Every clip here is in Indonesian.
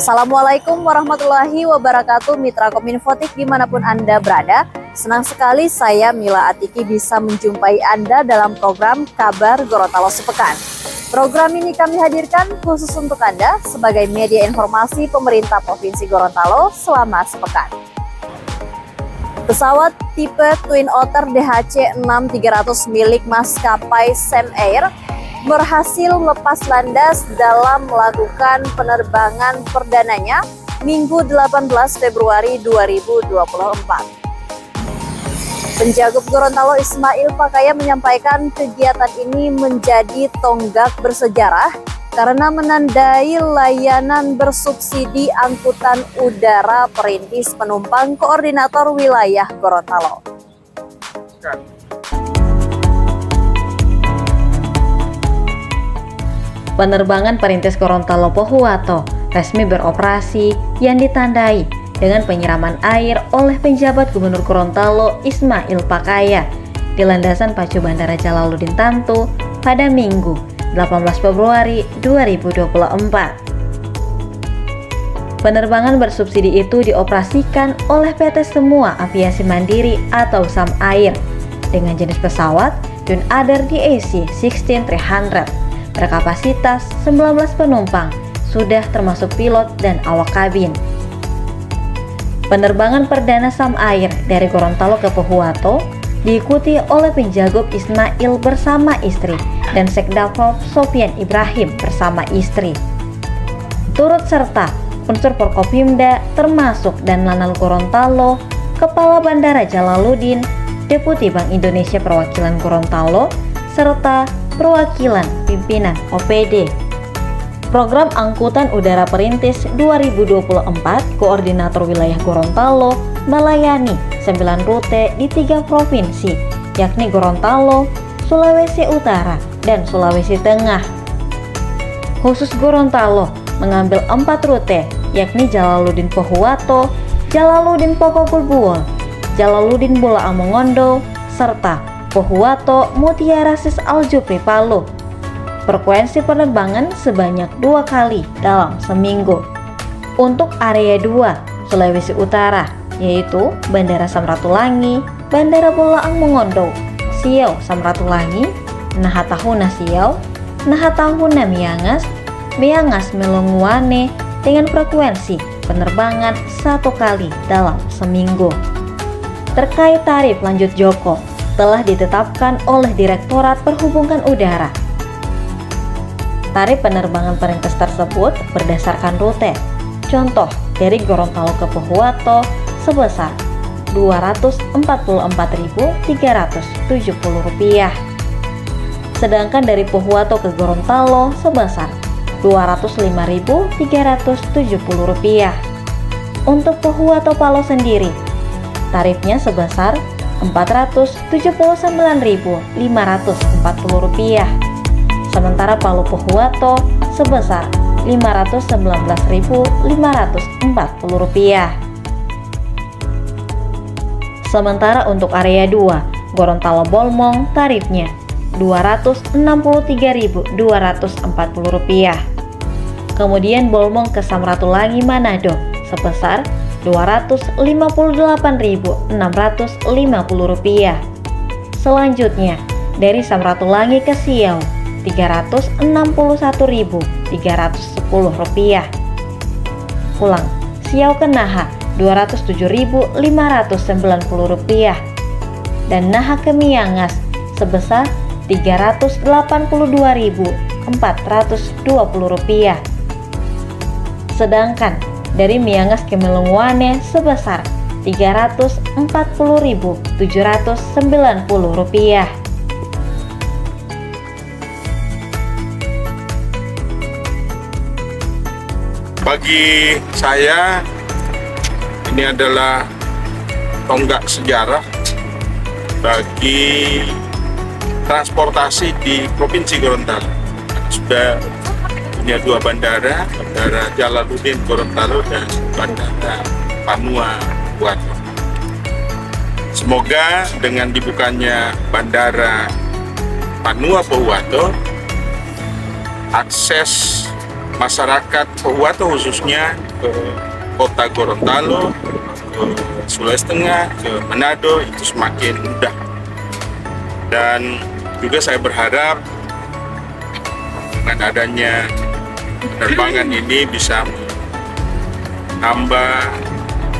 Assalamualaikum warahmatullahi wabarakatuh, Mitra Kominfotik dimanapun Anda berada. Senang sekali saya Mila Atiki bisa menjumpai Anda dalam program Kabar Gorontalo Sepekan. Program ini kami hadirkan khusus untuk Anda sebagai media informasi pemerintah Provinsi Gorontalo selama sepekan. Pesawat tipe Twin Otter DHC-6300 milik maskapai Sam Air berhasil lepas landas dalam melakukan penerbangan perdananya Minggu 18 Februari 2024. Penjagob Gorontalo Ismail Pakaya menyampaikan kegiatan ini menjadi tonggak bersejarah karena menandai layanan bersubsidi angkutan udara perintis penumpang koordinator wilayah Gorontalo. Penerbangan perintis Gorontalo Pohuwato resmi beroperasi yang ditandai dengan penyiraman air oleh penjabat Gubernur Gorontalo Ismail Pakaya di landasan pacu Bandara Jalaluddin Tantu pada Minggu 18 Februari 2024. Penerbangan bersubsidi itu dioperasikan oleh PT Semua Aviasi Mandiri atau SAM Air dengan jenis pesawat Twin Otter DHC-16300 berkapasitas 19 penumpang, sudah termasuk pilot dan awak kabin. Penerbangan perdana SAM Air dari Gorontalo ke Pohuwato diikuti oleh Penjagob Ismail bersama istri dan Sekdavop Sofyan Ibrahim bersama istri. Turut serta unsur Forkopimda termasuk dan Lanal Gorontalo, Kepala Bandara Jalaluddin, Deputi Bank Indonesia Perwakilan Gorontalo, serta perwakilan pimpinan OPD. Program Angkutan Udara Perintis 2024 Koordinator Wilayah Gorontalo melayani 9 rute di 3 provinsi, yakni Gorontalo, Sulawesi Utara, dan Sulawesi Tengah. Khusus Gorontalo mengambil 4 rute, yakni Jalaluddin Pohuwato, Jalaluddin Popobulbuwol, Jalaluddin Bola Amongondo, serta Pohuwato Mutiara Sis Al Jufri Palu. Frekuensi penerbangan sebanyak 2 kali dalam seminggu. Untuk area 2 Sulawesi Utara, yaitu Bandara Samratulangi, Bandara Bola Amongondo, Siau Samratulangi, Nahatahuna Siau, Nahatahuna Miangas, Miangas Melonguane dengan frekuensi penerbangan 1 kali dalam seminggu. Terkait tarif lanjut Joko telah ditetapkan oleh Direktorat Perhubungan Udara. Tarif penerbangan perintis tersebut berdasarkan rute. Contoh, dari Gorontalo ke Pohuwato sebesar Rp244.370. Sedangkan dari Pohuwato ke Gorontalo sebesar Rp205.370. Untuk Pohuwato Palu sendiri, tarifnya sebesar Rp479.540. Sementara Palu Pohuwato sebesar Rp519.540. Sementara untuk area 2 Gorontalo Bolmong tarifnya Rp263.240. Kemudian Bolmong ke Samratulangi Manado sebesar Rp258.650. Selanjutnya dari Samratulangi ke Siau Rp361.310. Ulang, Siau ke Naha Rp207.590 dan Naha ke Miangas sebesar Rp382.420. Sedangkan dari Miangas ke Melonguane sebesar Rp340.790. Bagi saya ini adalah tonggak sejarah bagi transportasi di Provinsi Gorontalo. Sudah punya 2 bandara, Bandara Jalaluddin Gorontalo dan Bandara Panua Pohuwato. Semoga dengan dibukanya Bandara Panua Pohuwato, akses masyarakat Pohuwato khususnya ke kota Gorontalo, ke Sulawesi Tengah, ke Manado itu semakin mudah. Dan juga saya berharap dengan adanya penerbangan ini bisa menambah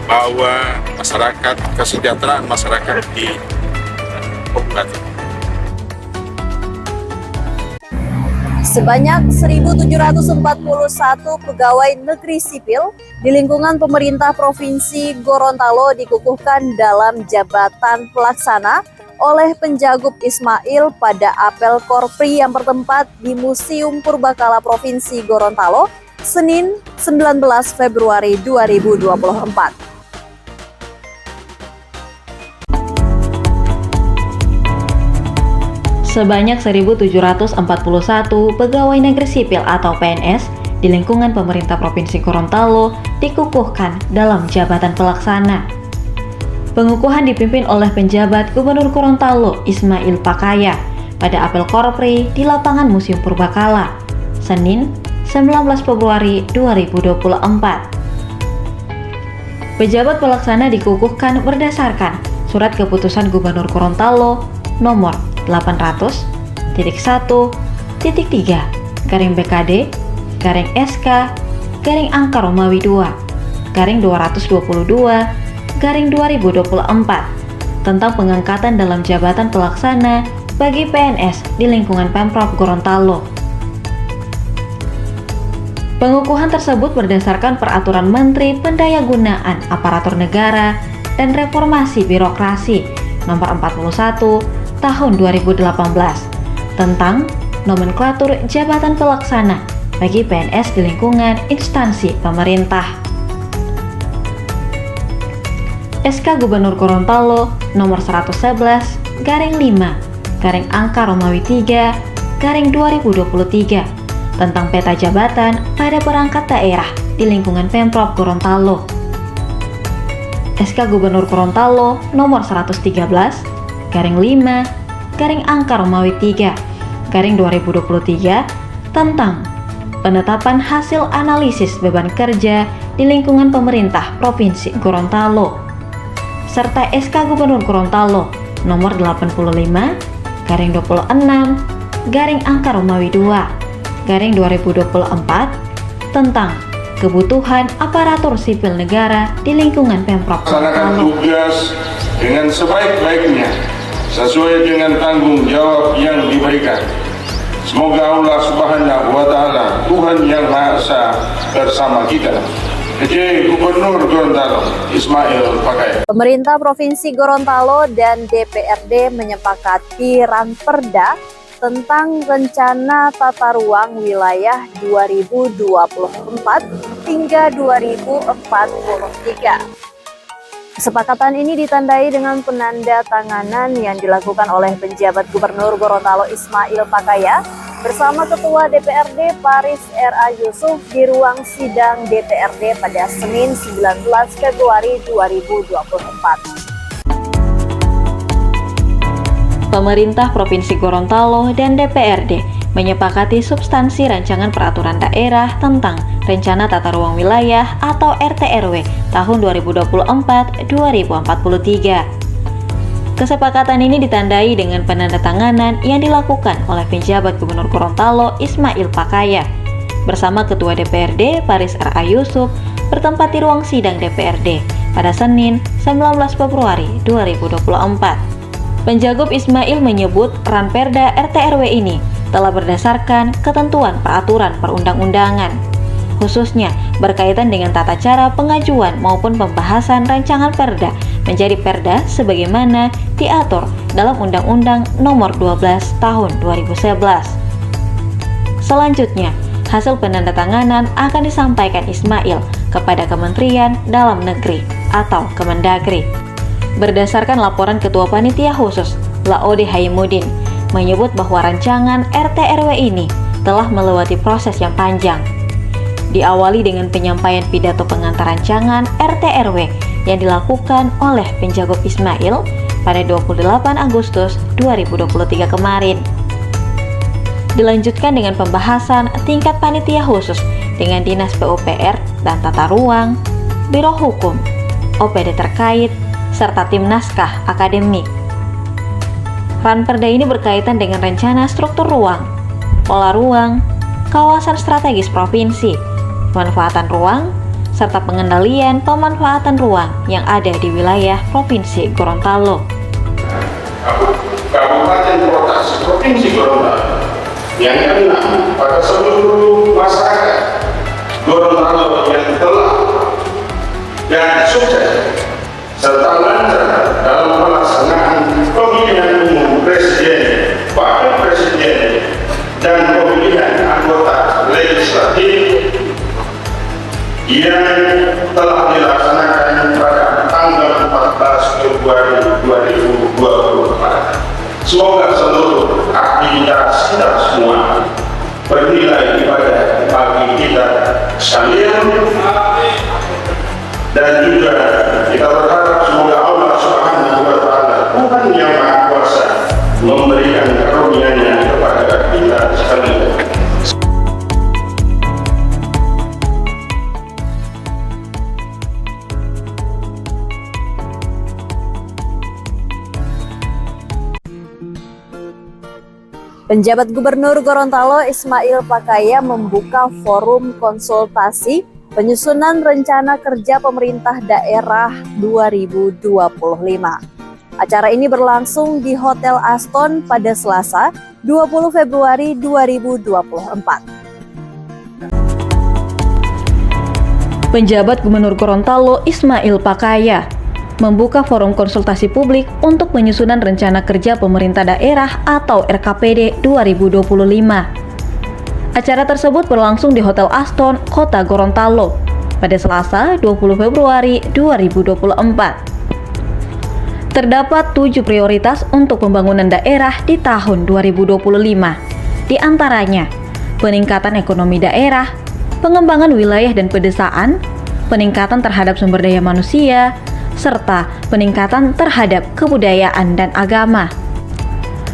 bawa masyarakat, kesejahteraan masyarakat di kabupaten. Sebanyak 1.741 pegawai negeri sipil di lingkungan pemerintah Provinsi Gorontalo dikukuhkan dalam jabatan pelaksana oleh Penjagup Ismail pada apel Korpri yang bertempat di Museum Purbakala Provinsi Gorontalo, Senin 19 Februari 2024. Sebanyak 1.741 pegawai negeri sipil atau PNS di lingkungan pemerintah Provinsi Gorontalo dikukuhkan dalam jabatan pelaksana. Pengukuhan dipimpin oleh penjabat Gubernur Gorontalo Ismail Pakaya pada apel Korpri di lapangan Museum Purbakala, Senin 19 Februari 2024. Pejabat pelaksana dikukuhkan berdasarkan Surat Keputusan Gubernur Gorontalo nomor 800.1-3-BKD/SK/angka Romawi 2/222/2024 tentang pengangkatan dalam jabatan pelaksana bagi PNS di lingkungan Pemprov Gorontalo. Pengukuhan tersebut berdasarkan Peraturan Menteri Pendayagunaan Aparatur Negara dan Reformasi Birokrasi Nomor 41 Tahun 2018 tentang nomenklatur jabatan pelaksana bagi PNS di lingkungan instansi pemerintah. SK Gubernur Gorontalo Nomor 111/5/angka Romawi 3/2023 tentang peta jabatan pada perangkat daerah di lingkungan Pemprov Gorontalo. SK Gubernur Gorontalo Nomor 113/5/angka Romawi 3/2023 tentang penetapan hasil analisis beban kerja di lingkungan pemerintah Provinsi Gorontalo, serta SK Gubernur Gorontalo Nomor 85/26/angka Romawi 2/2024 tentang kebutuhan aparatur sipil negara di lingkungan Pemprov Melaksanakan Gorontalo. tugas dengan sebaik-baiknya sesuai dengan tanggung jawab yang diberikan. Semoga Allah Subhanahu wa Ta'ala, Tuhan yang Maha Esa, bersama kita. PJ Gubernur Gorontalo Ismail Pakaya. Pemerintah Provinsi Gorontalo dan DPRD menyepakati Ranperda tentang Rencana Tata Ruang Wilayah 2024 hingga 2043. Kesepakatan ini ditandai dengan penandatanganan yang dilakukan oleh penjabat Gubernur Gorontalo Ismail Pakaya bersama Ketua DPRD Paris R.A. Yusuf di ruang sidang DPRD pada Senin 19 Februari 2024. Pemerintah Provinsi Gorontalo dan DPRD menyepakati substansi rancangan peraturan daerah tentang Rencana Tata Ruang Wilayah atau RTRW tahun 2024-2043. Kesepakatan ini ditandai dengan penandatanganan yang dilakukan oleh penjabat Gubernur Gorontalo Ismail Pakaya bersama Ketua DPRD Paris R.A. Yusuf bertempat di ruang sidang DPRD pada Senin 19 Februari 2024. Penjagup Ismail menyebut Ranperda RTRW ini telah berdasarkan ketentuan peraturan perundang-undangan, khususnya berkaitan dengan tata cara pengajuan maupun pembahasan rancangan perda menjadi perda sebagaimana diatur dalam Undang-Undang Nomor 12 Tahun 2011. Selanjutnya, hasil penandatanganan akan disampaikan Ismail kepada Kementerian Dalam Negeri atau Kemendagri. Berdasarkan laporan Ketua Panitia Khusus Laode Haimudin menyebut bahwa rancangan RTRW ini telah melewati proses yang panjang. Diawali dengan penyampaian pidato pengantar rancangan RTRW yang dilakukan oleh Penjagup Ismail pada 28 Agustus 2023 kemarin. Dilanjutkan dengan pembahasan tingkat panitia khusus dengan Dinas PUPR dan Tata Ruang, Biro Hukum, OPD terkait, serta tim naskah akademik. Ranperda ini berkaitan dengan rencana struktur ruang, pola ruang, kawasan strategis provinsi, pemanfaatan ruang, serta pengendalian pemanfaatan ruang yang ada di wilayah Provinsi Gorontalo. Kabupaten kota Provinsi Gorontalo yang keenam pada seluruh masyarakat Gorontalo yang telah dan sukses serta lancar dalam pelaksanaan pemilihan umum presiden, wakil presiden, dan pemilihan anggota legislatif yang telah dilaksanakan pada tanggal 14 Februari 2024. Semoga seluruh aktivitas kita semua bernilai ibadah bagi kita sekalian, dan juga kita berharap semoga Allah Subhanahu wa Ta'ala, Tuhan yang Maha Kuasa, memberikan karunia-Nya kepada kita sekalian. Penjabat Gubernur Gorontalo Ismail Pakaya membuka forum konsultasi penyusunan rencana kerja pemerintah daerah 2025. Acara ini berlangsung di Hotel Aston pada Selasa, 20 Februari 2024. Penjabat Gubernur Gorontalo Ismail Pakaya membuka forum konsultasi publik untuk penyusunan rencana kerja pemerintah daerah atau RKPD 2025. Acara tersebut berlangsung di Hotel Aston, Kota Gorontalo pada Selasa 20 Februari 2024. Terdapat 7 prioritas untuk pembangunan daerah di tahun 2025. Di antaranya, peningkatan ekonomi daerah, pengembangan wilayah dan pedesaan, peningkatan terhadap sumber daya manusia, serta peningkatan terhadap kebudayaan dan agama.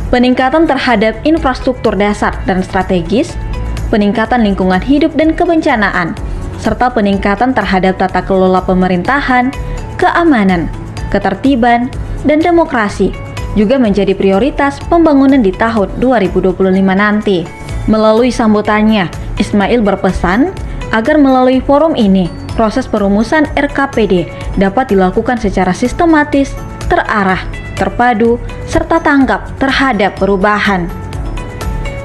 Peningkatan terhadap infrastruktur dasar dan strategis, peningkatan lingkungan hidup dan kebencanaan, serta peningkatan terhadap tata kelola pemerintahan, keamanan, ketertiban, dan demokrasi juga menjadi prioritas pembangunan di tahun 2025 nanti. Melalui sambutannya, Ismail berpesan agar melalui forum ini, proses perumusan RKPD dapat dilakukan secara sistematis, terarah, terpadu, serta tanggap terhadap perubahan.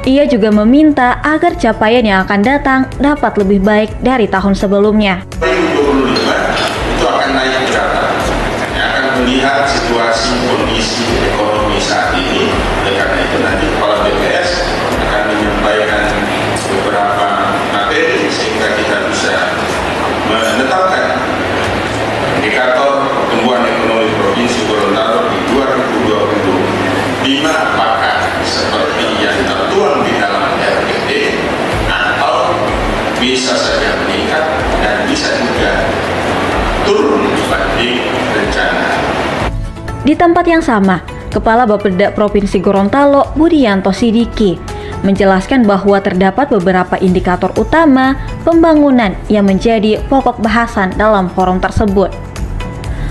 Ia juga meminta agar capaian yang akan datang dapat lebih baik dari tahun sebelumnya. 2025 itu akan naik berapa? Akan melihat situasi kondisi ekonomi saat ini. Karena itu nanti Kepala BPS akan menyampaikan beberapa materi sehingga kita bisa menetapkan indikator pertumbuhan ekonomi Provinsi Gorontalo di 2025 apakah seperti yang tertuang di dalam RPD atau bisa saja meningkat dan bisa juga turun dibanding rencana. Di tempat yang sama, Kepala Bapeda Provinsi Gorontalo Budianto Sidiki menjelaskan bahwa terdapat beberapa indikator utama pembangunan yang menjadi pokok bahasan dalam forum tersebut.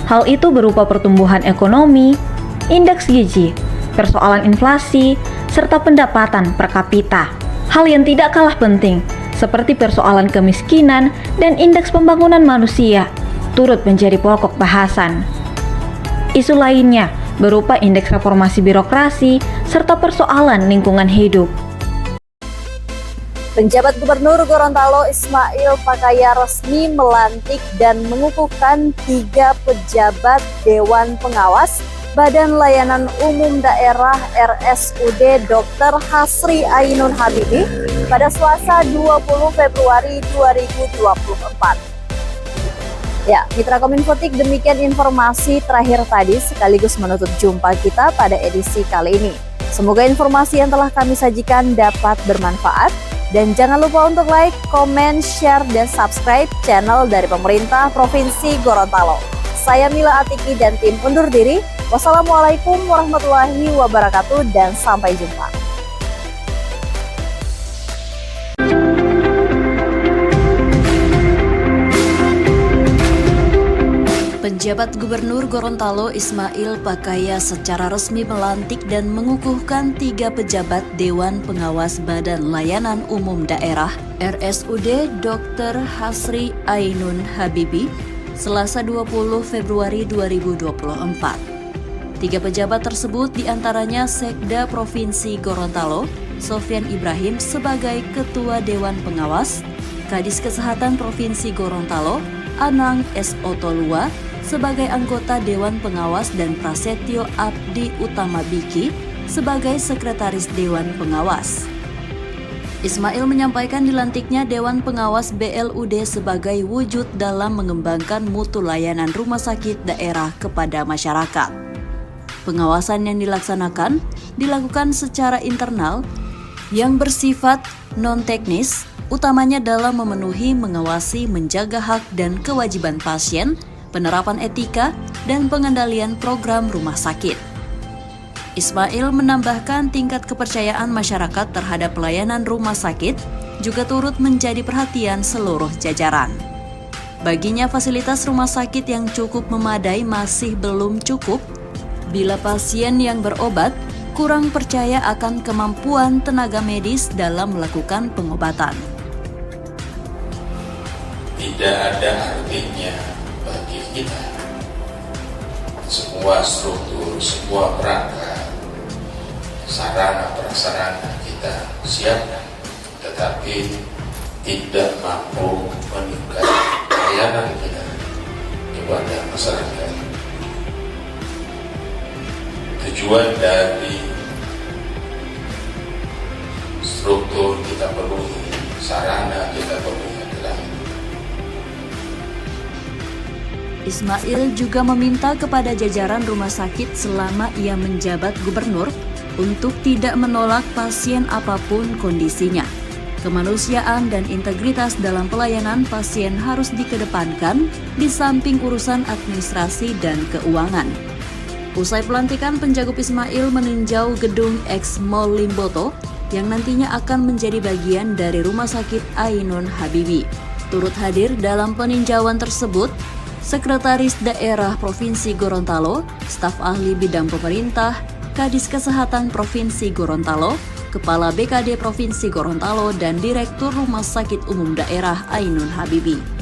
Hal itu berupa pertumbuhan ekonomi, indeks gizi, persoalan inflasi, serta pendapatan per kapita. Hal yang tidak kalah penting, seperti persoalan kemiskinan dan indeks pembangunan manusia, turut menjadi pokok bahasan. Isu lainnya berupa indeks reformasi birokrasi serta persoalan lingkungan hidup. Penjabat Gubernur Gorontalo Ismail Pakaya resmi melantik dan mengukuhkan 3 pejabat Dewan Pengawas Badan Layanan Umum Daerah RSUD Dr. Hasri Ainun Habibi pada Selasa 20 Februari 2024. Ya, Mitra Kominfotik, demikian informasi terakhir tadi sekaligus menutup jumpa kita pada edisi kali ini. Semoga informasi yang telah kami sajikan dapat bermanfaat. Dan jangan lupa untuk like, komen, share, dan subscribe channel dari pemerintah Provinsi Gorontalo. Saya Mila Atiki dan tim undur diri. Wassalamualaikum warahmatullahi wabarakatuh dan sampai jumpa. Penjabat Gubernur Gorontalo Ismail Pakaya secara resmi melantik dan mengukuhkan 3 pejabat Dewan Pengawas Badan Layanan Umum Daerah RSUD Dr. Hasri Ainun Habibi Selasa 20 Februari 2024. 3 pejabat tersebut diantaranya Sekda Provinsi Gorontalo Sofyan Ibrahim sebagai Ketua Dewan Pengawas, Kadis Kesehatan Provinsi Gorontalo Anang S. Otolua sebagai anggota Dewan Pengawas dan Prasetyo Abdi Utama Biki sebagai Sekretaris Dewan Pengawas. Ismail menyampaikan dilantiknya Dewan Pengawas BLUD sebagai wujud dalam mengembangkan mutu layanan rumah sakit daerah kepada masyarakat. Pengawasan yang dilaksanakan dilakukan secara internal yang bersifat non-teknis, utamanya dalam memenuhi, mengawasi, menjaga hak dan kewajiban pasien, penerapan etika, dan pengendalian program rumah sakit. Ismail menambahkan tingkat kepercayaan masyarakat terhadap pelayanan rumah sakit juga turut menjadi perhatian seluruh jajaran. Baginya fasilitas rumah sakit yang cukup memadai masih belum cukup bila pasien yang berobat kurang percaya akan kemampuan tenaga medis dalam melakukan pengobatan. Tidak ada artinya bagi kita semua struktur, semua perangkat, sarana prasarana kita siapkan, tetapi tidak mampu meningkatkan layanan kita kepada masyarakat. Tujuan dari struktur kita penuhi, sarana kita penuhi adalah Ismail juga meminta kepada jajaran rumah sakit selama ia menjabat gubernur untuk tidak menolak pasien apapun kondisinya. Kemanusiaan dan integritas dalam pelayanan pasien harus dikedepankan di samping urusan administrasi dan keuangan. Usai pelantikan, Penjagop Ismail meninjau gedung X Mall Limboto yang nantinya akan menjadi bagian dari Rumah Sakit Ainun Habibi. Turut hadir dalam peninjauan tersebut Sekretaris Daerah Provinsi Gorontalo, staf ahli bidang pemerintah, Kadis Kesehatan Provinsi Gorontalo, Kepala BKD Provinsi Gorontalo, dan Direktur Rumah Sakit Umum Daerah Ainun Habibi.